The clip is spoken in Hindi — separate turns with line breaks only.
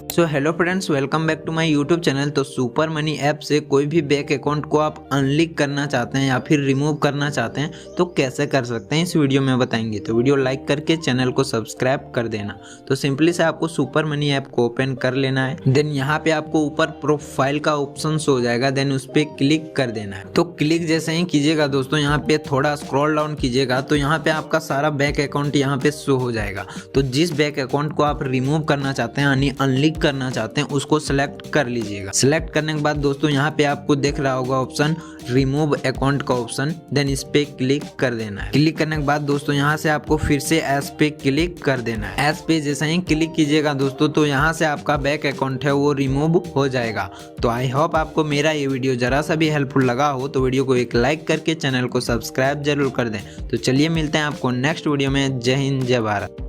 So hello friends, welcome back to my YouTube channel. तो सुपर मनी ऐप से कोई भी बैंक अकाउंट को आप अनलिक करना चाहते हैं या फिर रिमूव करना चाहते हैं तो कैसे कर सकते हैं इस वीडियो में बताएंगे। तो वीडियो लाइक करके चैनल को सब्सक्राइब कर देना। तो सिंपली से आपको सुपर मनी ऐप को ओपन कर लेना है। देन यहाँ पे आपको ऊपर प्रोफाइल का ऑप्शन हो जाएगा, देन उस पर क्लिक कर देना है। तो क्लिक जैसे ही कीजिएगा दोस्तों, यहाँ पे थोड़ा स्क्रॉल डाउन कीजिएगा तो यहाँ पे आपका सारा बैंक अकाउंट यहाँ पे शो हो जाएगा। तो जिस बैंक अकाउंट को आप रिमूव करना चाहते हैं यानी अनलिक करना चाहते हैं उसको सिलेक्ट कर लीजिएगा। सिलेक्ट करने के बाद दोस्तों यहाँ पे आपको दिख रहा होगा ऑप्शन रिमूव अकाउंट का ऑप्शन, देन इस पे क्लिक कर देना है। क्लिक करने के बाद दोस्तों यहाँ से आपको फिर से एस पे क्लिक कर देना है। एस पे जैसे ही क्लिक कीजिएगा दोस्तों तो यहाँ से आपका बैंक अकाउंट है वो रिमूव हो जाएगा। तो आई होप आपको मेरा ये वीडियो जरा सा भी हेल्पफुल लगा हो तो वीडियो को एक लाइक करके चैनल को सब्सक्राइब जरूर कर दें। तो चलिए मिलते हैं आपको नेक्स्ट वीडियो में। जय हिंद, जय भारत।